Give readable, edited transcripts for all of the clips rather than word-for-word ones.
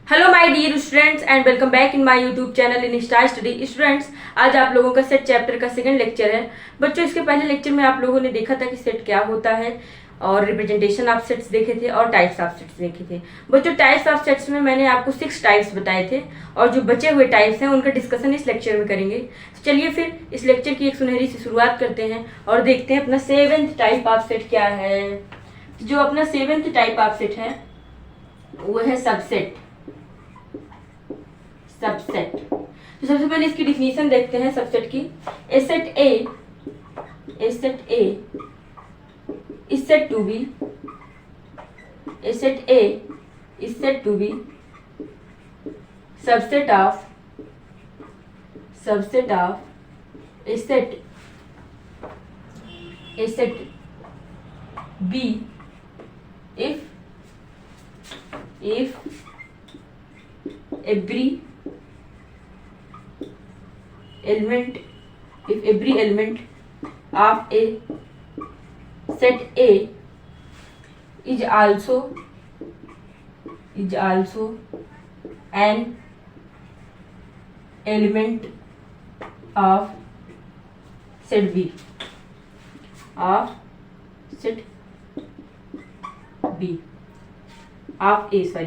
Hello my dear students and welcome back in my YouTube channel in star study. Students, आज आप लोगों का set chapter का second lecture है। बच्चों, इसके पहले लेक्चर में आप लोगों ने देखा था कि सेट क्या होता है और रिप्रेजेंटेशन ऑफ सेट्स देखे थे और टाइप्स ऑफ सेट्स देखे थे। बच्चों, टाइप्स ऑफ सेट्स में मैंने आपको 6 टाइप्स बताए थे और जो बचे हुए टाइप्स हैं उनका डिस्कशन इस लेक्चर में करेंगे। तो चलिए फिर इस लेक्चर की एक सुनहरी सी शुरुआत करते हैं और देखते हैं अपना 7th टाइप ऑफ सेट क्या है। जो अपना 7th टाइप ऑफ सेट है वो है सबसेट। सबसेट तो सबसे पहले इसकी डिफिनीशन देखते हैं सबसेट की। A set A is said to be a set A is said to be subset of A set B if every element of a set A is also an element of set B of a set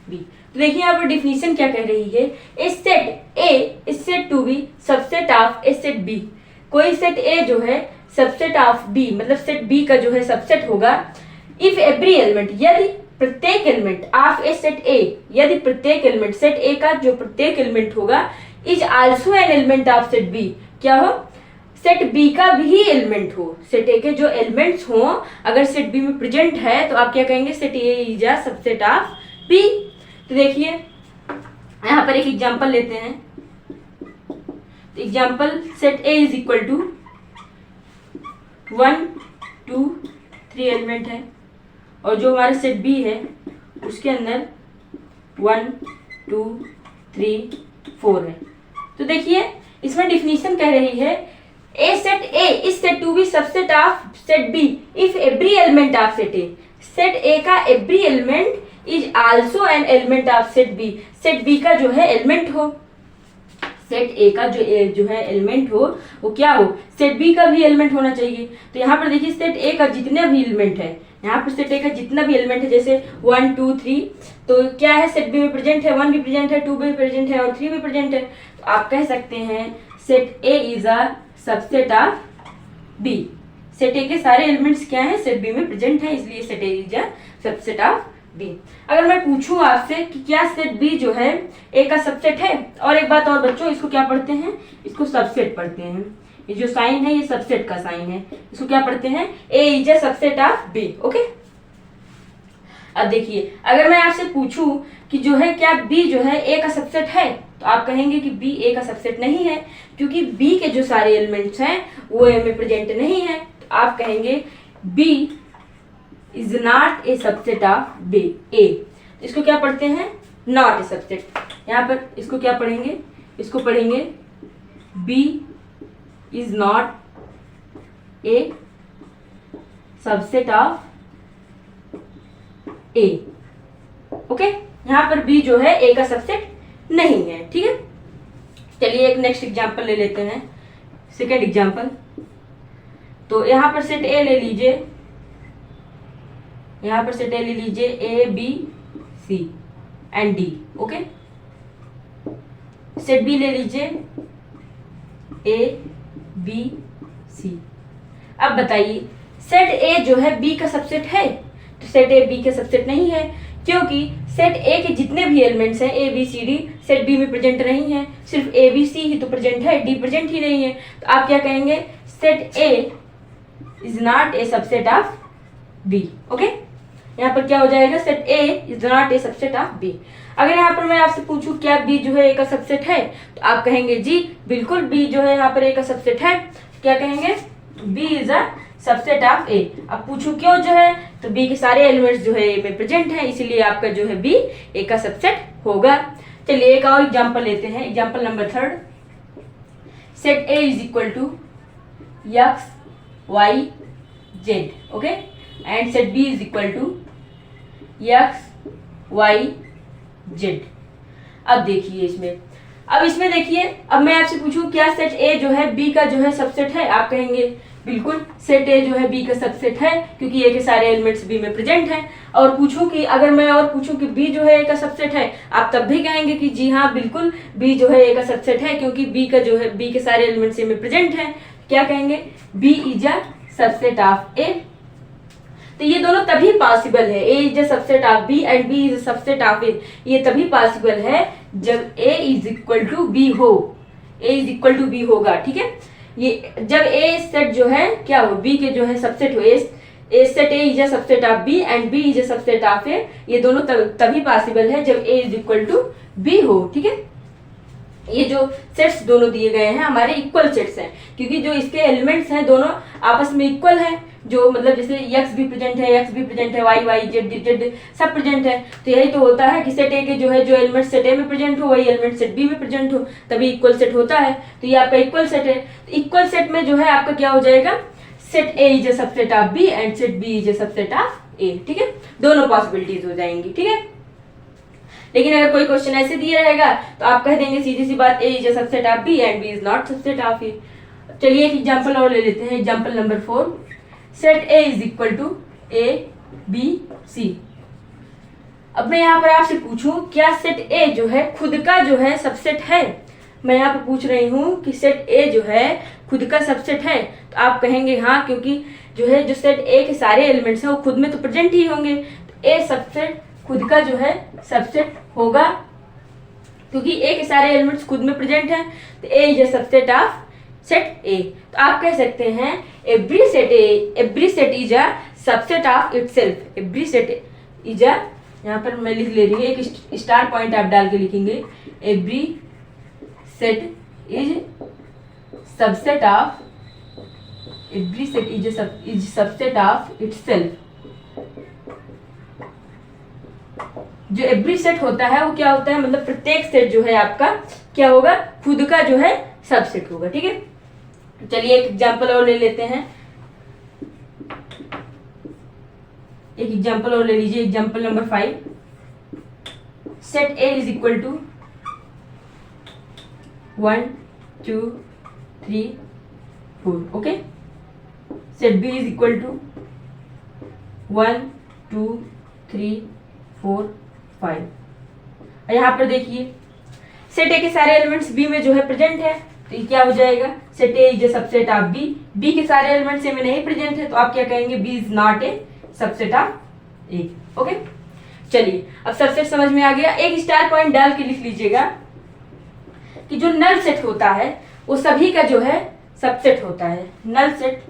B। तो देखिए यहाँ पर definition क्या कह रही है। A set A is said to be subset of A set B. कोई set A जो है सबसेट ऑफ बी, मतलब सेट बी का जो है सबसेट होगा। इफ एवरी एलिमेंट, यदि प्रत्येक एलिमेंट ऑफ ए सेट ए, यदि प्रत्येक एलिमेंट सेट ए का जो प्रत्येक एलिमेंट होगा is also an element of set B, क्या हो, सेट बी का भी एलिमेंट हो। सेट ए के जो एलिमेंट्स हो अगर सेट बी में प्रेजेंट है तो आप क्या कहेंगे, set A is a subset of B. तो देखिए यहां पर एक एग्जांपल लेते हैं। Example, set A is equal to 1 2 3 element है और जो हमारा सेट बी है उसके अंदर 1 2 3 4 है। तो देखिए इसमें डिफिनीशन कह रही है a set A is said to be subset of set B if every element of set A. Set A का every element is also an element of set B. Set B का जो है element हो, set A का जो है element हो वो क्या हो, सेट बी का भी एलिमेंट होना चाहिए। तो यहाँ पर देखिए सेट ए का जितने भी एलिमेंट है, यहाँ पर सेट ए का जितना भी एलिमेंट है जैसे 1 2 3, तो क्या है सेट बी में प्रेजेंट है, 1 भी प्रेजेंट है, 2 भी प्रेजेंट है और 3 भी प्रेजेंट है। तो आप कह सकते हैं set A is a subset of B. Set A के सारे एलिमेंट्स क्या हैं, सेट बी में प्रेजेंट हैं, इसलिए set A is a subset of B. अगर मैं पूछूं आपसे कि क्या सेट बी जो है ए का सबसेट है, और एक बात और बच्चों, इसको क्या पढ़ते हैं, इसको सबसेट पढ़ते हैं। ये जो साइन है ये सबसेट का साइन है, इसको क्या पढ़ते हैं, A is a subset of B. Okay, अब देखिए अगर मैं आपसे पूछूं कि जो है क्या बी जो है ए का सबसेट है, तो आप कहेंगे कि बी ए का सबसेट नहीं है क्योंकि बी के जो सारे एलिमेंट्स हैं वो ए में प्रेजेंट नहीं है। तो आप कहेंगे B is not a subset of B A. इसको क्या पढ़ते हैं, नॉट ए सबसेट। यहाँ पर इसको क्या पढ़ेंगे, इसको पढ़ेंगे B is not a subset of A. Okay, यहाँ पर बी जो है ए का सबसेट नहीं है। ठीक है, चलिए एक नेक्स्ट एग्जांपल ले लेते हैं, सेकेंड एग्जांपल। तो यहाँ पर सेट ए ले लीजिए, यहाँ पर सेट ए ले लीजिए A B C and D. Okay, set B ले लीजिए ए बी सी। अब बताइए सेट ए जो है बी का सबसेट है, तो सेट ए बी का सबसेट नहीं है क्योंकि सेट ए के जितने भी एलिमेंट्स हैं A B C D set B में प्रेजेंट नहीं है, सिर्फ ए बी सी ही तो प्रेजेंट है, डी प्रेजेंट ही नहीं है। तो आप क्या कहेंगे, set A is not a subset of B. Okay, यहाँ पर क्या हो जाएगा, set A is not a subset of B. अगर यहाँ पर मैं आपसे पूछूं क्या बी जो है ए का सबसेट है, तो आप कहेंगे जी बिल्कुल बी जो है यहाँ पर ए का सबसेट है। क्या कहेंगे, B is a subset of A. अब पूछूं क्यों जो है, तो बी के सारे एलिमेंट्स जो है ए में प्रेजेंट हैं, इसीलिए आपका जो है बी ए का सबसेट होगा। चलिए एक और एग्जांपल लेते हैं, example number 3। Set A is equal to X Y Z, okay, and set B is equal to x y Z. अब देखिए इसमें देखिए, अब मैं आपसे पूछूं क्या सेट ए जो है बी का जो है सबसेट है, आप कहेंगे बिल्कुल सेट ए जो है बी का सबसेट है, क्योंकि ए के सारे एलिमेंट्स बी में प्रेजेंट हैं। और पूछूं कि अगर मैं और पूछूं कि बी जो है ए का सबसेट है, आप तब भी कहेंगे कि जी हाँ बिल्कुल बी जो है ए का सबसेट है, क्योंकि बी का जो है बी के सारे एलिमेंट्स ए में प्रेजेंट हैं। क्या कहेंगे, B is a subset of A. तो ये दोनों तभी पॉसिबल है, A is a subset of B and B is a subset of A, ये तभी पॉसिबल है जब A is equal to B हो, A is equal to B होगा। ठीक है, ये जब ए सेट जो है क्या हो, बी के जो है सबसेट हो, a set A is a subset of B and B is a subset of A, ये दोनों तभी पॉसिबल है जब A is equal to B हो। ठीक है, ये जो सेट्स दोनों दिए गए हैं हमारे इक्वल सेट्स हैं, क्योंकि जो इसके एलिमेंट्स हैं दोनों आपस में इक्वल हैं, जो मतलब जैसे एक्स भी प्रेजेंट है, एक्स भी प्रेजेंट है, वाई वाई जेड जेड सब प्रेजेंट है। तो यही तो होता है कि सेट ए के जो है जो एलिमेंट सेट ए में प्रेजेंट हो वही एलिमेंट सेट बी में प्रेजेंट हो, तभी इक्वल सेट होता है। तो ये आपका इक्वल सेट है। तो इक्वल सेट में जो है आपका क्या हो जाएगा, set A is a subset of B and set B is a subset of A. ठीक है, दोनों पॉसिबिलिटीज हो जाएंगी। ठीक है, लेकिन अगर कोई क्वेश्चन ऐसे दिया रहेगा तो आप कह देंगे सीधी सी बात, A is a subset of B and B is not subset of A. चलिए एक एग्जांपल और ले लेते हैं, example number 4, set A is equal to A B C. अब मैं यहाँ पर आपसे पूछूं क्या सेट ए जो है खुद का जो है सबसेट है, मैं यहाँ पर पूछ रही हूँ कि सेट ए जो है खुद का सबसेट है, तो आप कहेंगे हाँ, क्योंकि जो है जो सेट ए के सारे एलिमेंट्स हैं वो खुद में तो प्रेजेंट ही होंगे, तो ए सबसेट खुद का जो है सबसेट होगा, क्योंकि ए के सारे एलिमेंट्स खुद में प्रेजेंट हैं, तो A is a subset of set A. तो आप कह सकते हैं every set is a subset of itself, every set is a, यहाँ पर मैं लिख ले रही हूँ, एक स्टार पॉइंट आप डाल के लिखेंगे, every set is subset of, every set is subset of itself. जो एवरी सेट होता है वो क्या होता है, मतलब प्रत्येक सेट जो है आपका क्या होगा, खुद का जो है सबसेट होगा। ठीक है, चलिए एक एग्जांपल और ले लेते हैं, एक एग्जांपल और ले लीजिए, example number 5, set A is equal to 1 2 3 4। Okay, set B is equal to 1 2 3 4 5। यहाँ पर देखिए सेट ए के सारे एलिमेंट्स बी में जो है प्रेजेंट है, तो ये क्या हो जाएगा, set A is a subset of B, B के सारे एलिमेंट्स ए में नहीं प्रेजेंट है, तो आप क्या कहेंगे, B is not a subset of A. Okay, चलिए अब सबसेट समझ में आ गया। एक स्टार पॉइंट डाल के लिख लीजिएगा कि जो नल सेट होता है वो सभी का जो है सबसेट होता है। Null set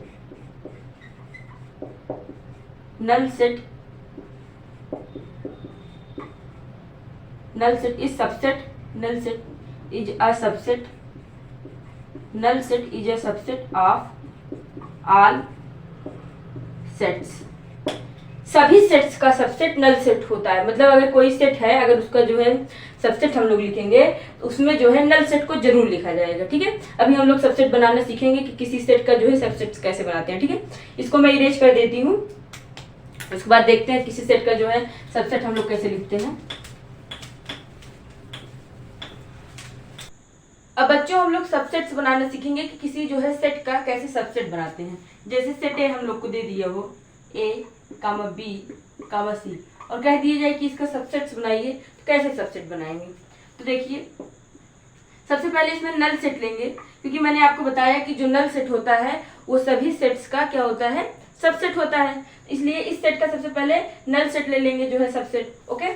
is subset, null set is a subset, null set is a subset of all sets। सभी सेट्स का सबसेट नल सेट होता है, मतलब अगर कोई सेट है, अगर उसका जो है सबसेट हम लोग लिखेंगे तो उसमें जो है नल सेट को जरूर लिखा जाएगा। ठीक है, अभी हम लोग सबसेट बनाना सीखेंगे कि किसी सेट का जो है सबसेट कैसे बनाते हैं। ठीक है, इसको मैं इरेज कर देती हूँ, उसके बाद देखते हैं किसी सेट का जो है सबसेट हम लोग कैसे लिखते हैं। अब बच्चों हम लोग सबसेट्स बनाना सीखेंगे कि किसी जो है सेट का कैसे सबसेट बनाते हैं। जैसे सेट ए हम लोग को दे दिया हो, ए कामा बी कामा सी, और कह दिया जाए कि इसका सबसेट्स बनाइए, तो कैसे सबसेट बनाएंगे। तो देखिए सबसे पहले इसमें नल सेट लेंगे, क्योंकि मैंने आपको बताया कि जो नल सेट होता है वो सभी सेट्स का क्या होता है, सबसेट होता है, इसलिए इस सेट का सबसे पहले नल सेट ले लेंगे जो है सबसेट। ओके,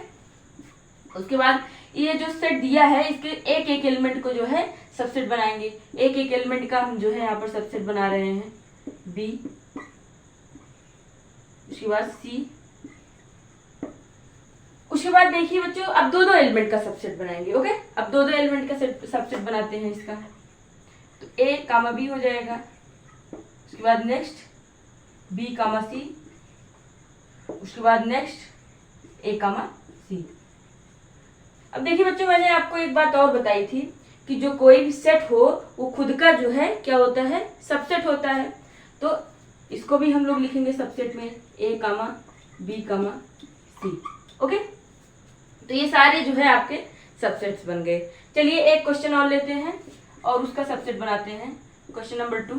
उसके बाद ये जो सेट दिया है इसके एक एक एलिमेंट को जो है सबसेट बनाएंगे, एक एक एलिमेंट का हम जो है यहाँ पर सबसेट बना रहे हैं, बी, उसके बाद सी, उसके बाद देखिए बच्चों अब दो एलिमेंट का सबसेट बनाएंगे। ओके, अब दो एलिमेंट का सबसेट बनाते हैं इसका, तो ए कामा बी हो जाएगा, उसके बाद नेक्स्ट बी कामा सी, उसके बाद नेक्स्ट ए कामा सी। अब देखिए बच्चों मैंने आपको एक बात और बताई थी कि जो कोई भी सेट हो वो खुद का जो है क्या होता है, सबसेट होता है, तो इसको भी हम लोग लिखेंगे सबसेट में, ए कामा बी कामा सी। ओके, तो ये सारे जो है आपके सबसेट्स बन गए। चलिए एक क्वेश्चन और लेते हैं और उसका सबसेट बनाते हैं। क्वेश्चन नंबर 2,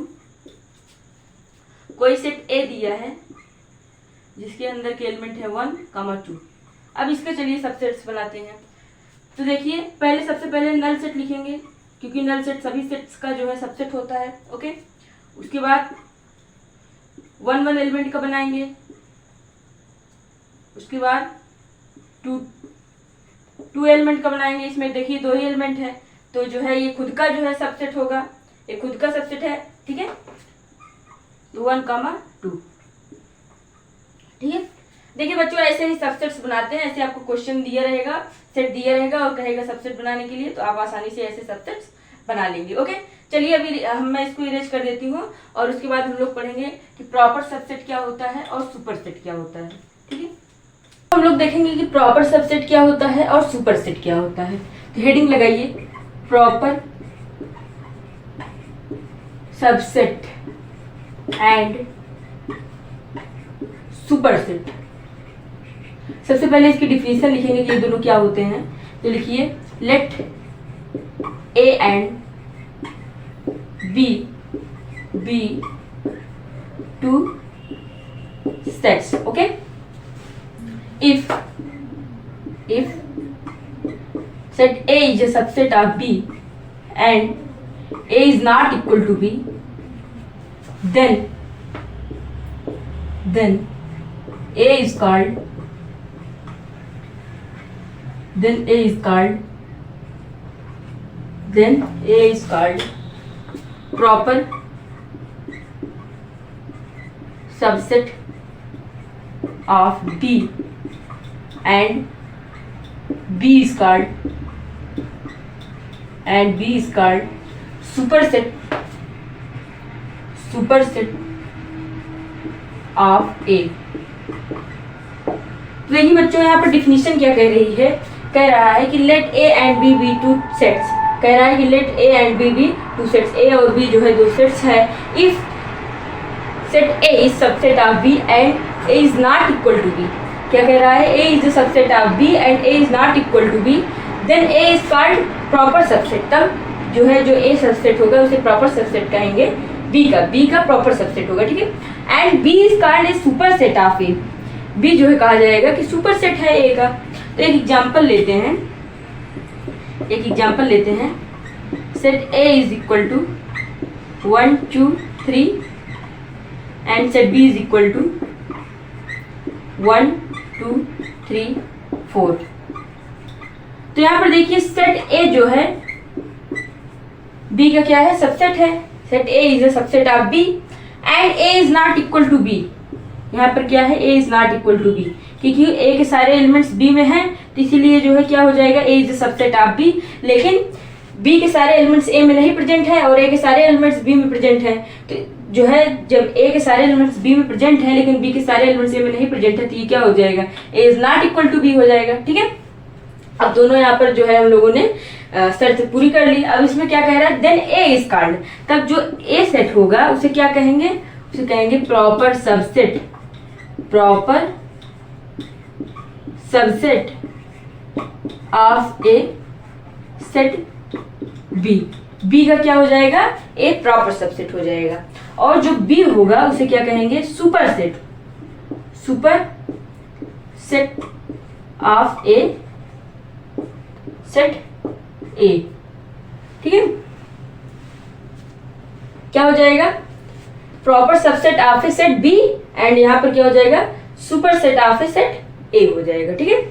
कोई सेट ए दिया है जिसके अंदर के एलिमेंट है 1, 2। अब इसका चलिए सबसेट्स बनाते हैं। तो देखिए पहले सबसे पहले नल सेट लिखेंगे, क्योंकि नल सेट सभी सेट्स का जो है सबसेट होता है। ओके, उसके बाद 1 1 एलिमेंट का बनाएंगे, उसके बाद 2 एलिमेंट का बनाएंगे। इसमें देखिए 2 ही एलिमेंट है, तो जो है ये खुद का जो है सबसेट होगा, ये खुद का सबसेट है। ठीक है, 1, 2। ठीक है, देखिए बच्चों ऐसे ही सबसेट्स बनाते हैं। ऐसे आपको क्वेश्चन दिया रहेगा, सेट दिया रहेगा और कहेगा सबसेट बनाने के लिए, तो आप आसानी से ऐसे सबसेट्स बना लेंगे। ओके, चलिए अभी मैं इसको इरेज कर देती हूँ और उसके बाद हम लोग पढ़ेंगे कि प्रॉपर सबसेट क्या होता है और सुपरसेट क्या होता है। ठीक है, हम लोग देखेंगे कि प्रॉपर सबसेट क्या होता है और सुपरसेट क्या होता है। तो हेडिंग लगाइए, प्रॉपर सबसेट एंड सुपरसेट। सबसे पहले इसकी डिफिनेशन लिखेंगे कि ये दोनों क्या होते हैं। तो लिखिए, let A and B be two sets. Okay, if set A is a subset of B and A is not equal to B, then A is called proper subset of B and B is called superset of A। तो देखिए बच्चों यहाँ पर definition क्या कह रही है, कह रहा है कि let A and B be two sets. कह रहा है कि let A and B be two sets, A और बी जो है 2 सेट्स है। If set A is subset of B and A is not equal to B. क्या कह रहा है, A is the subset of B and A is not equal to B, then A is called proper subset. तब जो है जो A subset होगा उसे प्रॉपर सबसेट कहेंगे, बी का प्रॉपर सबसेट होगा। ठीक है, and B is called a superset of A. B जो है कहा जाएगा कि सुपरसेट है ए का। तो एक एग्जांपल लेते हैं, set A is equal to 1 2 3 and set B is equal to 1 2 3 4। तो यहाँ पर देखिए सेट ए जो है बी का क्या है, सबसेट है। Set A is a subset of B and A is not equal to B. यहाँ पर क्या है, A is not equal to B, क्योंकि ए के सारे एलिमेंट्स बी में हैं, तो इसीलिए जो है क्या हो जाएगा, A is a subset of B. लेकिन बी के सारे एलिमेंट्स ए में नहीं प्रेजेंट है और ए के सारे एलिमेंट्स बी में प्रेजेंट है। तो जो है जब ए के सारे एलिमेंट्स बी में प्रेजेंट है लेकिन बी के सारे एलिमेंट्स ए में नहीं प्रेजेंट है, तो ये क्या हो जाएगा, A is not equal to B हो जाएगा। ठीक है, अब दोनों यहाँ पर जो है हम लोगों ने शर्त पूरी कर ली। अब इसमें क्या कह रहा है, देन ए इज कॉल्ड। तब जो ए सेट होगा उसे क्या कहेंगे, उसे कहेंगे proper subset of A set B. B का क्या हो जाएगा, ए प्रॉपर सबसेट हो जाएगा। और जो बी होगा उसे क्या कहेंगे, superset of A set A. ठीक है, क्या हो जाएगा, proper subset of A set B and यहाँ पर क्या हो जाएगा, superset of A set A हो जाएगा। ठीक है,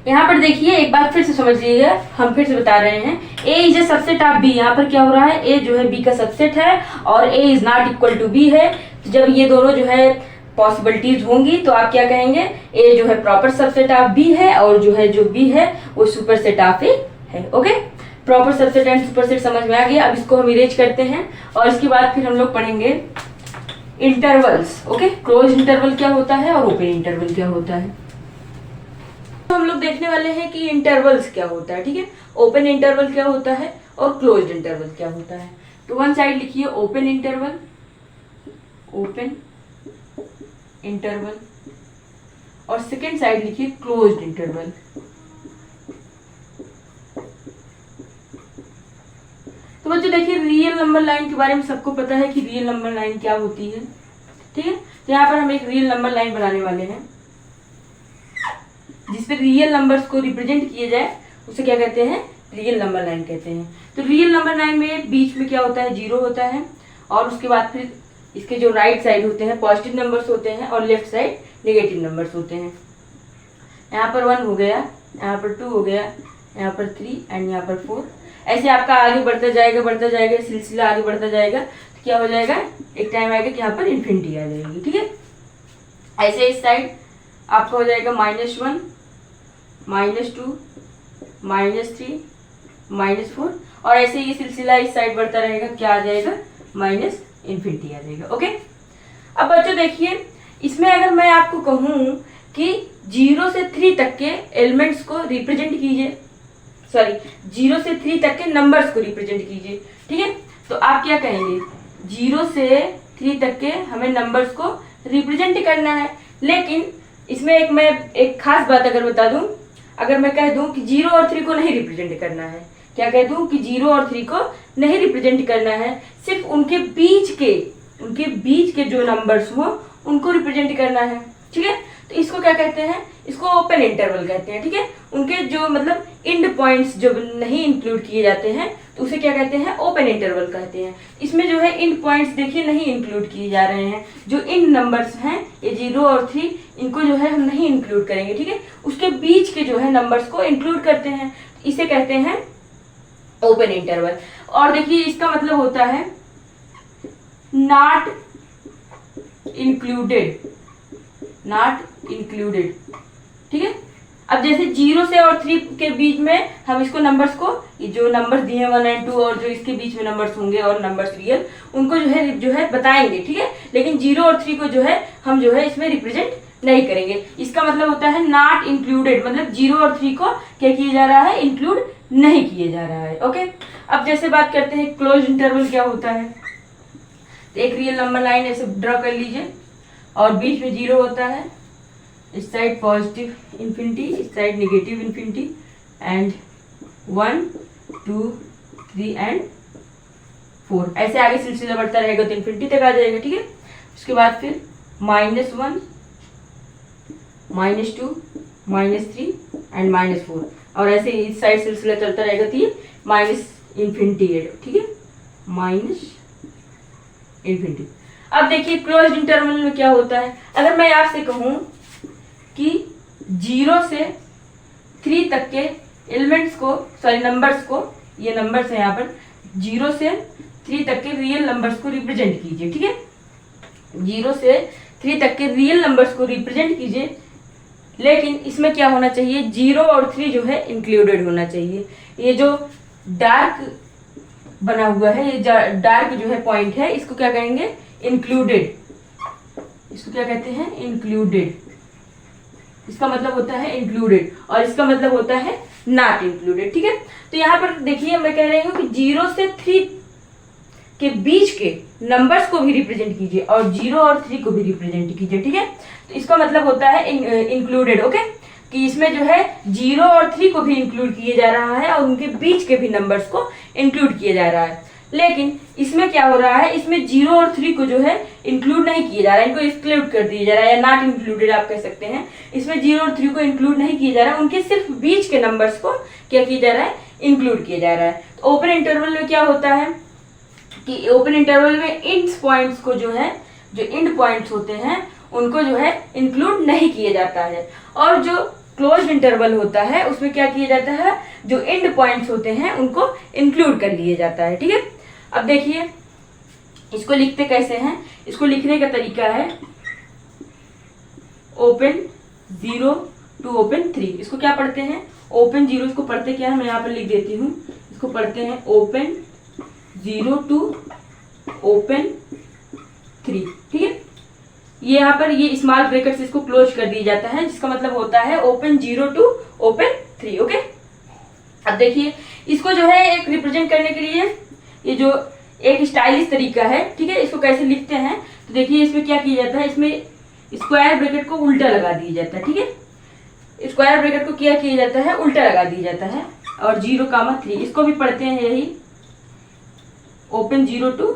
यहाँ पर देखिए एक बात फिर से समझिएगा, हम फिर से बता रहे हैं, A is a subset of B. यहाँ पर क्या हो रहा है, ए जो है बी का सबसेट है और A is not equal to B है। तो जब ये दोनों जो है पॉसिबिलिटीज होंगी तो आप क्या कहेंगे, ए जो है प्रॉपर सबसेट ऑफ बी है और जो है जो बी है वो सुपरसेट ऑफ ए है। Okay, proper subset and superset समझ में आ गया। अब इसको हम इरेज करते हैं और इसके बाद फिर हम लोग पढ़ेंगे इंटरवल्स। ओके, क्लोज इंटरवल क्या होता है और ओपन इंटरवल क्या होता है। तो हम लोग देखने वाले हैं कि इंटरवल्स क्या होता है। ठीक है, ओपन इंटरवल क्या होता है और क्लोज्ड इंटरवल क्या होता है। तो वन साइड लिखिए ओपन इंटरवल और सेकेंड साइड लिखिए क्लोज्ड इंटरवल। तो बच्चों देखिए रियल नंबर लाइन के बारे में सबको पता है कि रियल नंबर लाइन क्या होती है, ठीक है। तो यहाँ पर हम एक रियल नंबर लाइन बनाने वाले हैं जिसपे रियल नंबर्स को रिप्रेजेंट किए जाए, उसे क्या कहते हैं, रियल नंबर लाइन कहते हैं। तो रियल नंबर लाइन में बीच में क्या होता है, जीरो होता है, और उसके बाद फिर इसके जो राइट साइड होते हैं पॉजिटिव नंबर्स होते हैं और लेफ्ट साइड नेगेटिव नंबर्स होते हैं। यहाँ पर 1 हो गया, यहाँ पर 2 हो गया, यहाँ पर 3 एंड यहाँ पर 4। ऐसे आपका आगे बढ़ता जाएगा, सिलसिला आगे बढ़ता जाएगा, तो क्या हो जाएगा, एक टाइम आएगा कि यहाँ पर इन्फिनिटी आ जाएगी, ठीक है। ऐसे इस साइड आपका हो जाएगा -1, -2, -3, -4, और ऐसे ये सिलसिला इस साइड बढ़ता रहेगा, क्या आ जाएगा, माइनस इन्फिनिटी आ जाएगा। ओके, अब बच्चों देखिए इसमें अगर मैं आपको कहूँ कि 0 से 3 तक के एलिमेंट्स को रिप्रेजेंट कीजिए, सॉरी 0 से 3 तक के नंबर्स को रिप्रेजेंट कीजिए, ठीक है। तो आप क्या कहेंगे, 0 से 3 तक के हमें नंबर्स को रिप्रेजेंट करना है। लेकिन इसमें मैं एक खास बात अगर बता दूं, अगर मैं कह दूं कि 0 और 3 को नहीं रिप्रेजेंट करना है, क्या कह दूं कि 0 और 3 को नहीं रिप्रेजेंट करना है, सिर्फ उनके बीच के जो नंबर्स हो उनको रिप्रेजेंट करना है, ठीक है। तो इसको क्या कहते हैं, इसको ओपन इंटरवल कहते हैं, ठीक है। उनके जो मतलब इंड पॉइंट्स जो नहीं इंक्लूड किए जाते हैं तो उसे क्या कहते हैं, ओपन इंटरवल कहते हैं। इसमें जो है इंड पॉइंट्स देखिए नहीं इंक्लूड किए जा रहे हैं, जो इंड नंबर्स हैं ये 0 और 3 इनको जो है हम नहीं इंक्लूड करेंगे, ठीक है। उसके बीच के जो है नंबर्स को इंक्लूड करते हैं, इसे कहते हैं ओपन इंटरवल। और देखिए इसका मतलब होता है नॉट इंक्लूडेड, ठीक है। अब जैसे 0 से और 3 के बीच में हम इसको नंबर्स को, जो नंबर्स दिए हैं 1 और 2 और जो इसके बीच में नंबर्स होंगे और नंबर्स रियल, उनको जो है बताएंगे, ठीक है। लेकिन 0 और 3 को जो है हम जो है इसमें रिप्रेजेंट नहीं करेंगे। इसका मतलब होता है नॉट इंक्लूडेड, मतलब 0 और 3 को क्या किया जा रहा है, इंक्लूड नहीं किए जा रहा है। ओके, अब जैसे बात करते हैं क्लोज इंटरवल क्या होता है। तो एक रियल नंबर लाइन ऐसे ड्रॉ कर लीजिए और बीच में 0 होता है, इस साइड पॉजिटिव इन्फिनिटी, इस side negative infinity, and 1, 2, 3 and 4। ऐसे आगे सिलसिला बढ़ता रहेगा तो इन्फिनिटी तक आ जाएगा, ठीक है। उसके बाद फिर -1, -2, -3 एंड -4, और ऐसे इस साइड सिलसिला चलता रहेगा तो ये माइनस इन्फिनिटी है, ठीक है, माइनस इन्फिनिटी। अब देखिए क्लोज्ड इंटरवल में क्या होता है। अगर मैं आपसे कहूं कि 0 से 3 तक के एलिमेंट्स को, सॉरी नंबर्स को, ये नंबर्स है यहाँ पर, 0 से 3 तक के रियल नंबर्स को रिप्रेजेंट कीजिए, ठीक है। 0 से 3 तक के रियल नंबर्स को रिप्रेजेंट कीजिए, लेकिन इसमें क्या होना चाहिए, 0 और 3 जो है इंक्लूडेड होना चाहिए। ये जो डार्क बना हुआ है, ये डार्क जो है पॉइंट है, इसको क्या कहेंगे, इंक्लूडेड। इसको क्या कहते हैं, इंक्लूडेड। इसका मतलब होता है इंक्लूडेड और इसका मतलब होता है नॉट इंक्लूडेड, ठीक है। तो यहाँ पर देखिए मैं कह रही हूँ कि 0 से 3 के बीच के नंबर्स को भी रिप्रेजेंट कीजिए और 0 और 3 को भी रिप्रेजेंट कीजिए, ठीक है। तो इसका मतलब होता है इंक्लूडेड, ओके, कि इसमें जो है 0 और 3 को भी इंक्लूड किया जा रहा है और उनके बीच के भी नंबर्स को इंक्लूड किया जा रहा है। लेकिन इसमें क्या हो रहा है, इसमें 0 और 3 को जो है इंक्लूड नहीं किया जा रहा है, इनको एक्सक्लूड कर दिया जा रहा है या नॉट इंक्लूडेड आप कह सकते हैं। इसमें 0 और 3 को इंक्लूड नहीं किया जा रहा है, उनके सिर्फ बीच के नंबर्स को क्या किया जा रहा है, इंक्लूड किया जा रहा है। तो ओपन इंटरवल में क्या होता है कि ओपन इंटरवल में इंड पॉइंट्स को जो है, जो इंड पॉइंट्स होते हैं उनको जो है इंक्लूड नहीं किया जाता है, और जो क्लोज इंटरवल होता है उसमें क्या किया जाता है, जो एंड पॉइंट्स होते हैं उनको इंक्लूड कर लिया जाता है, ठीक है। अब देखिए इसको लिखते कैसे हैं, इसको लिखने का तरीका है ओपन 0 टू ओपन 3। इसको क्या पढ़ते हैं, ओपन 0, इसको पढ़ते क्या है, मैं यहाँ पर लिख देती हूँ, इसको पढ़ते हैं ओपन 0 टू ओपन 3, ठीक है। ये यहाँ पर ये स्मॉल ब्रैकेट से इसको क्लोज कर दिया जाता है, जिसका मतलब होता है ओपन 0 टू ओपन 3, ओके। अब देखिए इसको जो है एक रिप्रेजेंट करने के लिए ये जो एक स्टाइलिश तरीका है, ठीक है, इसको कैसे लिखते हैं। तो देखिए इसमें क्या किया जाता है, इसमें स्क्वायर ब्रैकेट को उल्टा लगा दिया जाता है, ठीक है। स्क्वायर ब्रैकेट को क्या किया जाता है, उल्टा लगा दिया जाता है। और 0,3 इसको भी पढ़ते हैं यही, ओपन 0 टू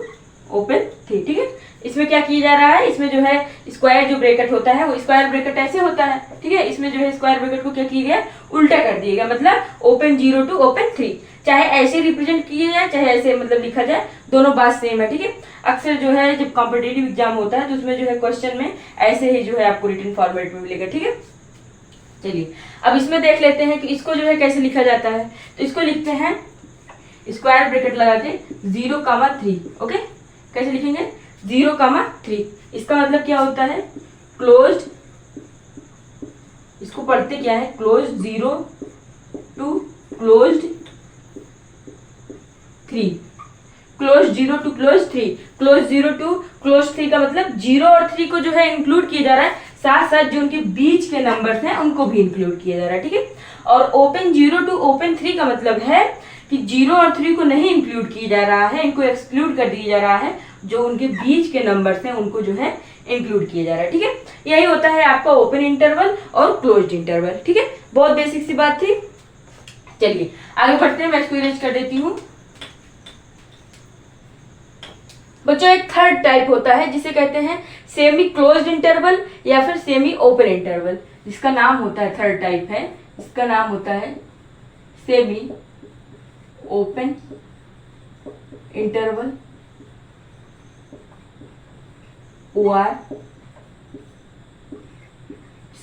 ओपन 3, ठीक है। इसमें क्या किया जा रहा है, इसमें जो है स्क्वायर जो ब्रैकेट होता है वो स्क्वायर ब्रैकेट ऐसे होता है, ठीक है। इसमें जो है स्क्वायर ब्रैकेट को क्या किया गया, उल्टा कर दिया गया, मतलब ओपन 0 टू ओपन 3। चाहे ऐसे रिप्रेजेंट किया जाए चाहे ऐसे मतलब लिखा जाए, दोनों बात सेम है, ठीक है। अक्सर जो है जब कॉम्पिटिटिव एग्जाम होता है तो उसमें जो है क्वेश्चन में ऐसे ही जो है आपको रिटन फॉर्मेट में मिलेगा, ठीक है। चलिए अब इसमें देख लेते हैं कि इसको जो है कैसे लिखा जाता है। तो इसको लिखते हैं स्क्वायर ब्रैकेट लगा के 0,3, ओके। कैसे लिखेंगे, 0,3। इसका मतलब क्या होता है, क्लोज्ड, इसको पढ़ते क्या है, closed 0 to closed 3, close 0 to close 3, close 0 to close 3 का मतलब 0 और 3 को जो है इंक्लूड किया जा रहा है, साथ साथ जो उनके बीच के नंबर्स हैं उनको भी इंक्लूड किया जा रहा है, ठीक है। और ओपन 0 टू ओपन 3 का मतलब है कि 0 और 3 को नहीं इंक्लूड किया जा रहा है, इनको एक्सक्लूड कर दिया जा रहा है, जो उनके बीच के नंबर्स हैं उनको जो है इंक्लूड किया जा रहा है, ठीक है। यही होता है आपका ओपन इंटरवल और क्लोज्ड इंटरवल, ठीक है। बहुत बेसिक सी बात थी। चलिए आगे बढ़ते हैं, मैं इसको इरेज कर देती हूँ। बच्चों एक थर्ड टाइप होता है जिसे कहते हैं सेमी क्लोज्ड इंटरवल या फिर सेमी ओपन इंटरवल, जिसका नाम होता है, थर्ड टाइप है, इसका नाम होता है सेमी ओपन इंटरवल और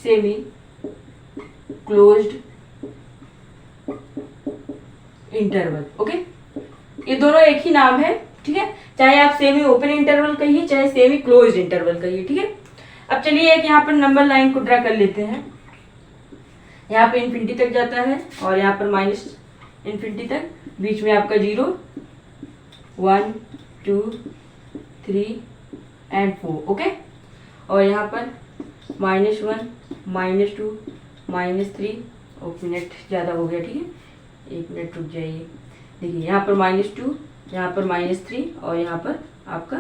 सेमी क्लोज्ड इंटरवल, ओके। ये दोनों एक ही नाम है, ठीक है। चाहे आप सेमी ओपन इंटरवल कहिए चाहे सेमी क्लोज्ड इंटरवल कहिए, ठीक है। अब चलिए एक यहाँ पर नंबर लाइन को ड्रा कर लेते हैं। यहाँ पे इन्फिनिटी तक जाता है और यहाँ पर माइनस इन्फिनिटी तक, बीच में आपका 0, 1, 2, 3 एंड 4, ओके। और यहाँ पर -1, -2, -3, और मिनट ज़्यादा हो गया, ठीक है, 1 मिनट रुक जाइए। देखिए यहाँ पर -2, यहाँ पर -3 और यहाँ पर आपका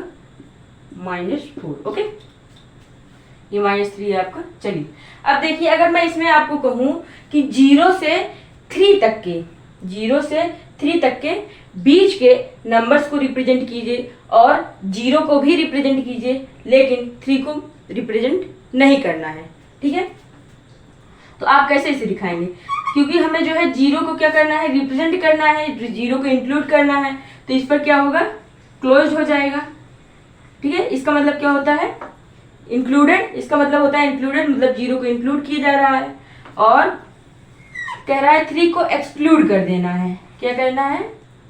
-4, ओके। ये -3 है आपका। चलिए अब देखिए, अगर मैं इसमें आपको कहूँ कि 0 से 3 तक के, 0 से 3 तक के बीच के नंबर्स को रिप्रेजेंट कीजिए और 0 को भी रिप्रेजेंट कीजिए, लेकिन 3 को रिप्रेजेंट नहीं करना है, ठीक है। तो आप कैसे इसे दिखाएंगे, क्योंकि हमें जो है 0 को क्या करना है, रिप्रेजेंट करना है, 0 को इंक्लूड करना है, तो इस पर क्या होगा, क्लोज हो जाएगा, ठीक है। इसका मतलब क्या होता है, इंक्लूडेड, इसका मतलब होता है इंक्लूडेड, मतलब 0 को इंक्लूड किया जा रहा है। और कह रहा है 3 को एक्सक्लूड कर देना है, क्या करना है,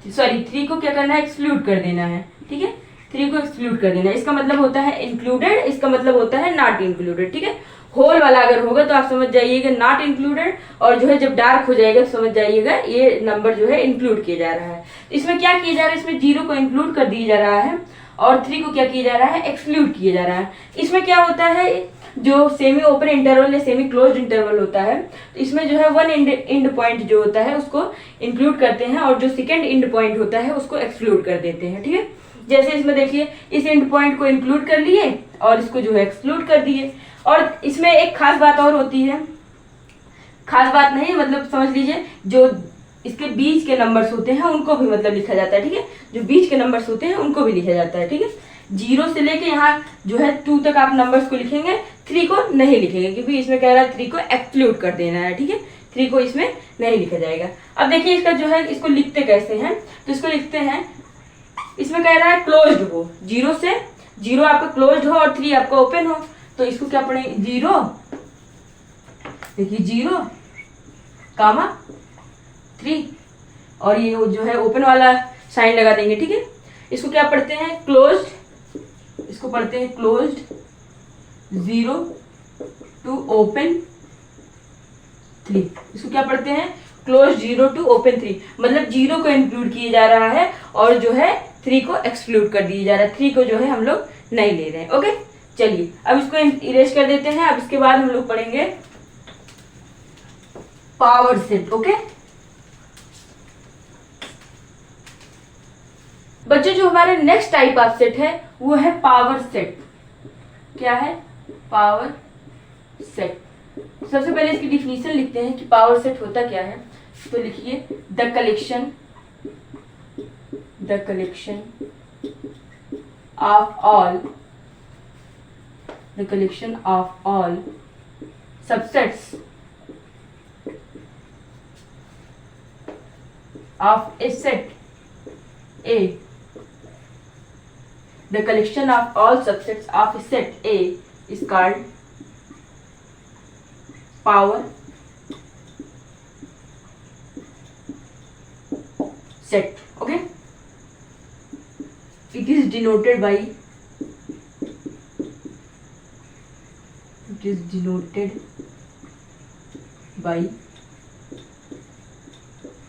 सॉरी 3 को क्या करना है, एक्सक्लूड कर देना है, ठीक है। 3 को एक्सक्लूड कर देना है, इसका मतलब होता है इंक्लूडेड, इसका मतलब होता है नॉट इंक्लूडेड, ठीक है। होल वाला अगर होगा तो आप समझ जाइएगा नॉट इंक्लूडेड, और जो है जब डार्क हो जाएगा तो समझ जाइएगा ये नंबर जो है इंक्लूड किया जा रहा है। इसमें क्या किया जा रहा है, इसमें 0 को इंक्लूड कर दिया जा रहा है और 3 को क्या किया जा रहा है, एक्सक्लूड किया जा रहा है। इसमें क्या होता है, जो सेमी ओपन इंटरवल या सेमी क्लोज्ड इंटरवल होता है, तो इसमें जो है वन एंड पॉइंट जो होता है उसको इंक्लूड करते हैं और जो सेकंड एंड पॉइंट होता है उसको एक्सक्लूड कर देते हैं, ठीक है। जैसे इसमें देखिए, इस एंड पॉइंट को इंक्लूड कर लिए और इसको जो है एक्सक्लूड कर दिए। और इसमें एक खास बात और होती है, खास बात नहीं मतलब समझ लीजिए, जो इसके बीच के नंबर्स होते हैं उनको भी मतलब लिखा जाता है, ठीक है। जो बीच के नंबर्स होते हैं उनको भी लिखा जाता है, ठीक है। 0 से लेके यहाँ जो है 2 तक आप नंबर्स को लिखेंगे, 3 को नहीं लिखेंगे, क्योंकि इसमें कह रहा है 3 को एक्सक्लूड कर देना है, ठीक है। 3 को इसमें नहीं लिखा जाएगा। अब देखिए इसका जो है, इसको लिखते कैसे हैं, तो इसको लिखते हैं, इसमें कह रहा है क्लोज्ड हो, 0 से 0 आपका क्लोज्ड हो और 3 आपका ओपन हो, तो इसको क्या पढ़ेंगे, 0, देखिए 0, 3, और ये जो है ओपन वाला साइन लगा देंगे, ठीक है। इसको क्या पढ़ते हैं, क्लोज्ड, इसको पढ़ते हैं क्लोज्ड 0 टू ओपन 3, इसको क्या पढ़ते हैं, क्लोज 0 टू ओपन 3, मतलब 0 को इंक्लूड किया जा रहा है और जो है 3 को एक्सक्लूड कर दिया जा रहा है, 3 को जो है हम लोग नहीं ले रहे हैं, ओके। चलिए अब इसको इरेज कर देते हैं। अब इसके बाद हम लोग पढ़ेंगे पावर सेट, ओके। बच्चों जो हमारे नेक्स्ट टाइप ऑफ सेट है वो है पावर सेट। क्या है, पावर सेट। सबसे पहले इसकी डिफिनीशन लिखते हैं कि पावर सेट होता क्या है। तो लिखिए the collection of all subsets of A set A. The collection of all subsets of a set A is called power set. Okay. It is denoted by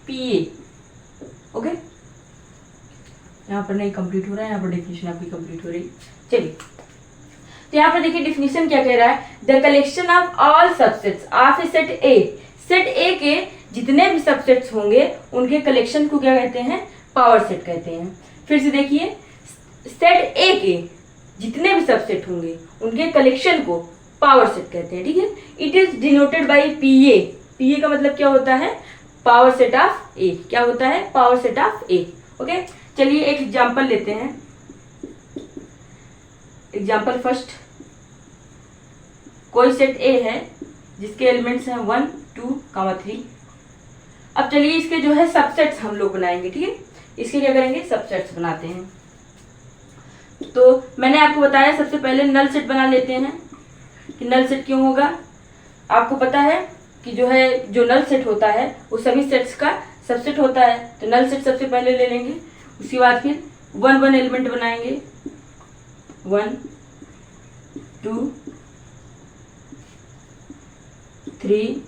PA. Okay. यहाँ पर नहीं complete हो रहा है, यहाँ पर डेफिनेशन आपकी complete हो रही। चलिए, तो यहाँ पर देखिए डिफिनेशन क्या कह रहा है। The collection of all subsets of A set A. Set A के जितने भी सबसेट्स होंगे उनके कलेक्शन को क्या कहते हैं? पावर सेट कहते हैं। फिर से देखिए, सेट ए के जितने भी सबसेट होंगे उनके कलेक्शन को पावर सेट कहते हैं। ठीक है, इट इज डिनोटेड बाई पीए। पीए का मतलब क्या होता है? Power set of A. क्या होता है? Power set of A. Okay, चलिए एक एग्जांपल लेते हैं। एग्जांपल फर्स्ट, कोई सेट ए है जिसके एलिमेंट्स हैं 1, 2, 3। अब चलिए इसके जो है सबसेट्स हम लोग बनाएंगे। ठीक है, इसके क्या करेंगे? सबसेट्स बनाते हैं। तो मैंने आपको बताया सबसे पहले नल सेट बना लेते हैं। कि नल सेट क्यों होगा? आपको पता है कि जो नल सेट होता है वो सभी सेट्स का सबसेट होता है। तो नल सेट सबसे पहले ले लेंगे। उसके बाद फिर 1 एलिमेंट बनाएंगे, 1, 2, 3।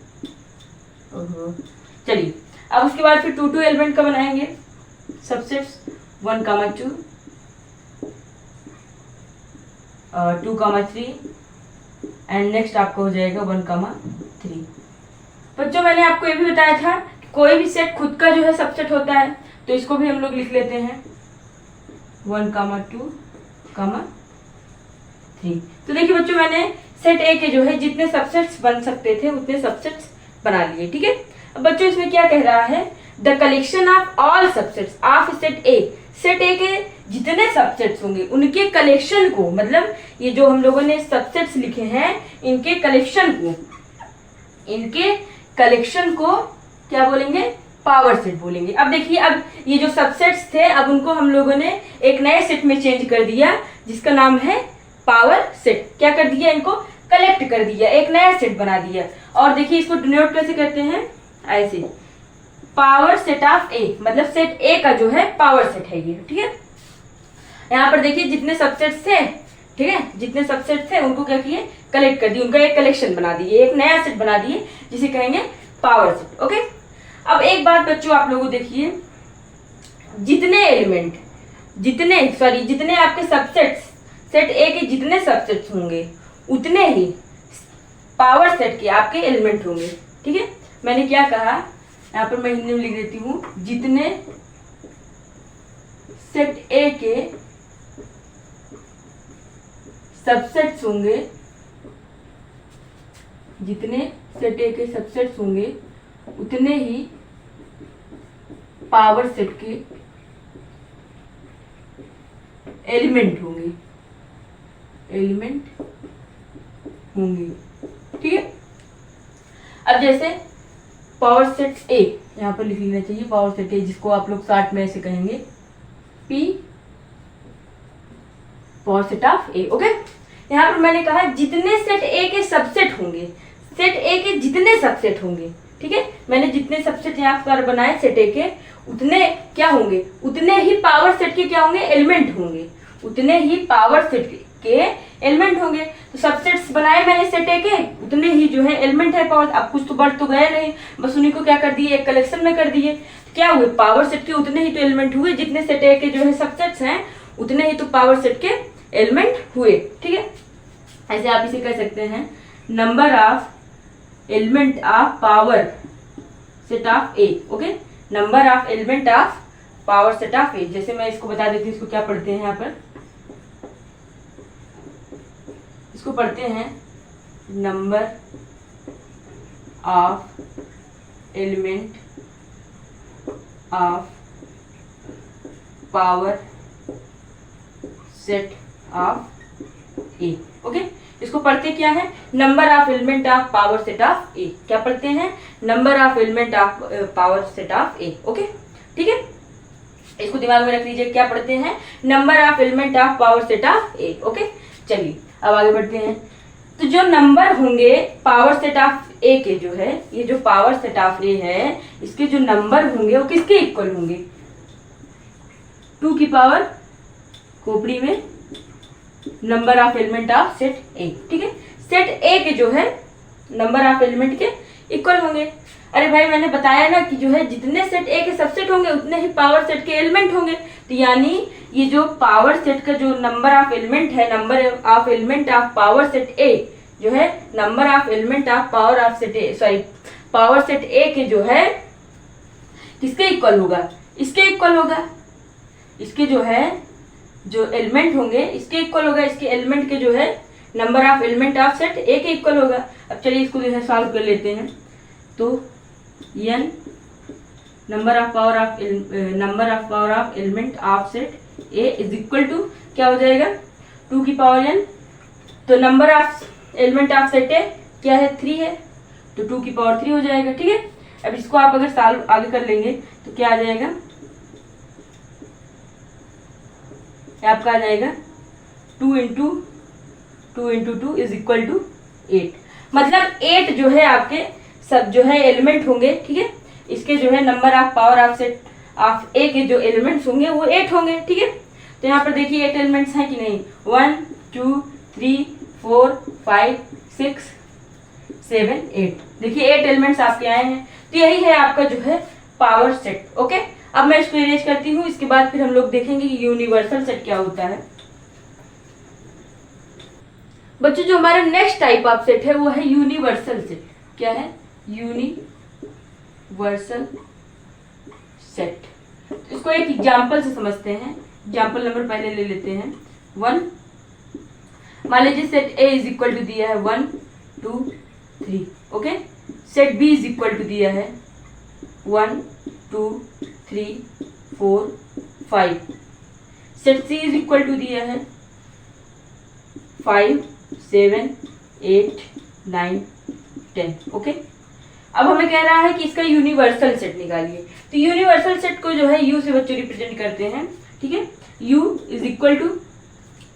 चलिए, अब उसके बाद फिर 2 एलिमेंट का बनाएंगे सबसेट्स, 1, 2, 2, 3 एंड नेक्स्ट आपका हो जाएगा 1, 3। बच्चों, मैंने आपको ये भी बताया था कि कोई भी सेट खुद का जो है सबसेट होता है। तो इसको भी हम लोग लिख लेते हैं 1, 2, 3। तो देखिए बच्चों, मैंने सेट ए के जो है जितने सबसेट्स बन सकते थे उतने सबसेट्स बना लिए। ठीक है, अब बच्चों इसमें क्या कह रहा है? The collection of all subsets of set A. Set A के जितने सबसेट्स होंगे उनके कलेक्शन को, मतलब ये जो हम लोगों ने सबसेट्स लिखे हैं इनके कलेक्शन को क्या बोलेंगे? पावर सेट बोलेंगे। अब देखिए, अब ये जो सबसेट्स थे अब उनको हम लोगों ने एक नए सेट में चेंज कर दिया जिसका नाम है पावर सेट। क्या कर दिया? इनको कलेक्ट कर दिया, एक नया सेट बना दिया। और देखिए इसको डिनोट कैसे करते हैं? ऐसे, पावर सेट ऑफ ए, मतलब सेट ए का जो है पावर सेट है ये। ठीक है, यहाँ पर देखिए जितने सबसेट्स थे, ठीक है, जितने सबसेट थे उनको क्या किए? कलेक्ट कर दिए, उनका एक कलेक्शन बना दिए, एक नया सेट बना दिए जिसे कहेंगे पावर सेट। ओके, अब एक बात बच्चों आप लोगों देखिए, जितने आपके सबसेट्स, सेट ए के जितने सबसेट्स होंगे उतने ही पावर सेट के आपके एलिमेंट होंगे। ठीक है, मैंने क्या कहा? यहाँ पर मैं हिंदी में लिख देती हूँ, जितने सेट ए के सबसेट्स होंगे, जितने सेट ए के सबसेट्स होंगे उतने ही पावर सेट के एलिमेंट होंगे, ठीक है। अब जैसे पावर सेट ए, यहाँ पर लिख लेना चाहिए पावर सेट ए, जिसको आप लोग शॉर्ट में ऐसे कहेंगे P, power set of A. Okay, यहाँ पर मैंने कहा जितने सेट ए के सबसेट होंगे, सेट ए के जितने सबसेट होंगे, ठीक है, मैंने जितने सबसेट यहाँ पर बनाए सेट ए के, उतने क्या होंगे, उतने ही पावर सेट के क्या होंगे, एलिमेंट होंगे, उतने ही पावर सेट के एलिमेंट होंगे। तो सबसेट्स बनाए मैंने सेट ए के, उतने ही जो है एलिमेंट है पावर। अब कुछ तो बढ़ तो गया नहीं, बस उन्हीं को क्या कर दिए, एक कलेक्शन में कर दिए। तो क्या हुए, पावर सेट के उतने ही तो एलिमेंट हुए, जितने सेट ए के जो है सबसेट्स हैं उतने ही तो पावर सेट के एलिमेंट हुए। ठीक है, ऐसे आप इसे कह सकते हैं number of element of power set of A. Okay, number of element of power set of A. जैसे मैं इसको बता देती हूँ, इसको क्या पढ़ते हैं यहाँ पर, इसको पढ़ते हैं number of element of power set of A. Okay, इसको पढ़ते क्या है, number of element of power set of A. क्या पढ़ते हैं, number of element of power set of A. Okay, ठीक है, इसको दिमाग में रख लीजिए, क्या पढ़ते हैं, number of element of power set of A. Okay, चलिए अब आगे बढ़ते हैं। तो जो नंबर होंगे पावर सेट ऑफ ए के, जो है ये जो पावर सेट ऑफ ए है, इसके जो नंबर होंगे वो किसके इक्वल होंगे, 2 की पावर खोपड़ी में number of element of set A. ठीक है, सेट ए के जो है नंबर ऑफ एलिमेंट के इक्वल होंगे। अरे भाई मैंने बताया ना कि जो है जितने सेट ए के सबसेट होंगे उतने ही पावर सेट के एलिमेंट होंगे। तो यानी ये जो पावर सेट का जो नंबर ऑफ एलिमेंट है, number of element of power set A जो है, number of element of power of set A, sorry power set A के जो है किसके इक्वल होगा, इसके इक्वल होगा। इसके जो है जो एलिमेंट होंगे इसके इक्वल होगा, इसके एलिमेंट के जो है number of element of set A के इक्वल होगा। अब चलिए इसको जो है सॉल्व कर लेते हैं। तो n number of power of element of set A is equal to क्या हो जाएगा, 2 की पावर n। तो number of element of set A क्या है, 3 है, तो 2 की पावर 3 हो जाएगा। ठीक है, अब इसको आप अगर सॉल्व आगे कर लेंगे तो क्या आ जाएगा, आपका आ जाएगा 2 इंटू 2 इज इक्वल टू 8। मतलब 8 जो है आपके सब जो है एलिमेंट होंगे। ठीक है, इसके जो है number of power of set of A के जो एलिमेंट्स होंगे वो 8 होंगे। ठीक है, तो यहाँ पर देखिए 8 एलिमेंट्स हैं कि नहीं, 1 2 3 4 5 6 7 8। देखिए 8 एलिमेंट्स आपके आए हैं। तो यही है आपका जो है पावर सेट। ओके, अब मैं इसको इरेज करती हूँ, इसके बाद फिर हम लोग देखेंगे कि यूनिवर्सल सेट क्या होता है। बच्चों जो हमारा नेक्स्ट टाइप ऑफ सेट है वो है यूनिवर्सल सेट। क्या है, यूनिवर्सल सेट। इसको एक एग्जांपल से समझते हैं। एग्जांपल नंबर पहले ले लेते हैं 1। मान लीजिए set A is equal to दिया है 1 2 3। Okay, set B is equal to दिया है 1 2 3 4 5। Set C is equal to दिया है 5 7 8 9 10। ओके, अब हमें कह रहा है कि इसका यूनिवर्सल सेट निकालिए। तो यूनिवर्सल सेट को जो है यू से बच्चों रिप्रेजेंट करते हैं। ठीक है, U is equal to,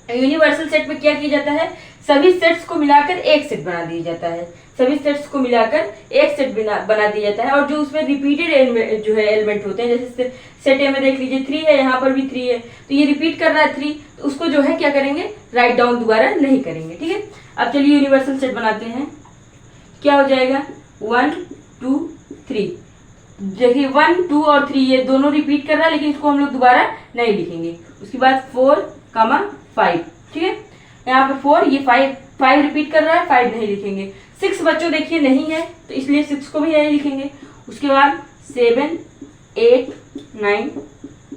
universal set में क्या किया जाता है, सभी सेट्स को मिलाकर एक सेट बना दिया जाता है। सभी सेट्स को मिलाकर एक सेट बना दिया जाता है, और जो उसमें रिपीटेड जो है एलिमेंट होते हैं, जैसे सेट ए में देख लीजिए 3 है, यहाँ पर भी 3 है, तो ये रिपीट कर रहा है 3, तो उसको जो है क्या करेंगे, राइट डाउन दोबारा नहीं करेंगे। ठीक है, अब चलिए यूनिवर्सल सेट बनाते हैं। क्या हो जाएगा 1 2 3। देखिए 1 2 और 3 ये दोनों रिपीट कर रहा है, लेकिन इसको हम लोग दोबारा नहीं लिखेंगे। उसके बाद 4 5। ठीक है, यहाँ पर 4, ये 5 रिपीट कर रहा है, 5 नहीं लिखेंगे। 6 बच्चों देखिए नहीं है, तो इसलिए 6 को भी नहीं लिखेंगे। उसके बाद 7 8 9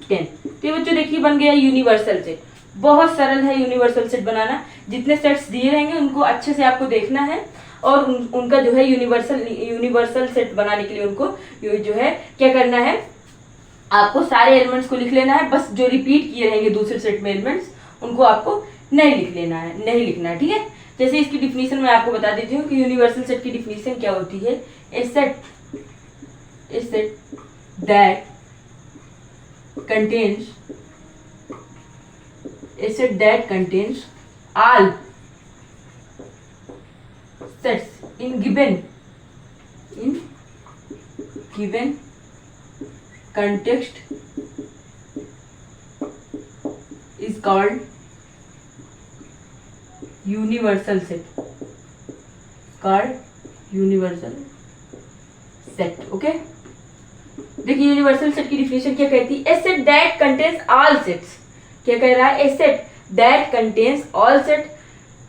10। तो ये बच्चों देखिए बन गया यूनिवर्सल सेट। बहुत सरल है यूनिवर्सल सेट बनाना। जितने सेट्स दिए रहेंगे उनको अच्छे से आपको देखना है, और उनका जो है यूनिवर्सल सेट बनाने के लिए उनको जो है क्या करना है, आपको सारे एलिमेंट्स को लिख लेना है। बस जो रिपीट किए रहेंगे दूसरे सेट में एलिमेंट्स, उनको आपको नहीं लिखना है। ठीक है, जैसे इसकी डिफिनीशन मैं आपको बता देती हूँ कि यूनिवर्सल सेट की डिफिनीशन क्या होती है। A set that contains all sets in given context is called universal set. Okay, देखिए यूनिवर्सल सेट की डिफिनेशन क्या कहती है, a set that contains all sets. क्या कह रहा है, a set that contains all set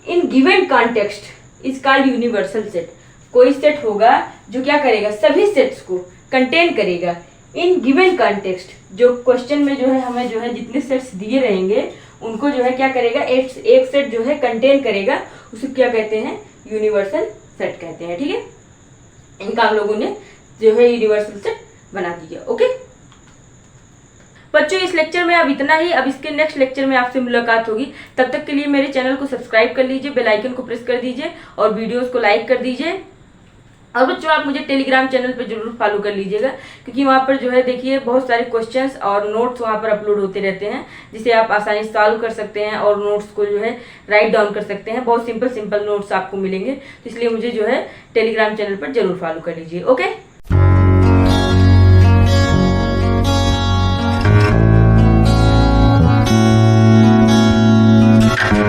in given context is called universal set. कोई सेट होगा जो क्या करेगा, सभी सेट्स को कंटेन करेगा इन गिवन कॉन्टेक्स्ट। जो क्वेश्चन में जो है हमें जो है जितने सेट्स दिए रहेंगे उनको जो है क्या करेगा, एक सेट जो है कंटेन करेगा, उसे क्या कहते हैं, यूनिवर्सल सेट कहते हैं। ठीक है, इनका हम लोगों ने जो है यूनिवर्सल सेट बना दिया। ओके बच्चों, इस लेक्चर में अब इतना ही। अब इसके नेक्स्ट लेक्चर में आपसे मुलाकात होगी। तब तक के लिए मेरे चैनल को सब्सक्राइब कर लीजिए, बेल आइकन को प्रेस कर दीजिए और वीडियोस को लाइक कर दीजिए। और बच्चों, आप मुझे टेलीग्राम चैनल पर जरूर फॉलो कर लीजिएगा, क्योंकि वहाँ पर जो है देखिए बहुत सारे क्वेश्चंस और नोट्स वहाँ पर अपलोड होते रहते हैं, जिसे आप आसानी से सॉल्व कर सकते हैं और नोट्स को जो है राइट डाउन कर सकते हैं। बहुत सिंपल नोट्स आपको मिलेंगे, तो इसलिए मुझे जो है टेलीग्राम चैनल पर जरूर फॉलो कर लीजिए। ओके।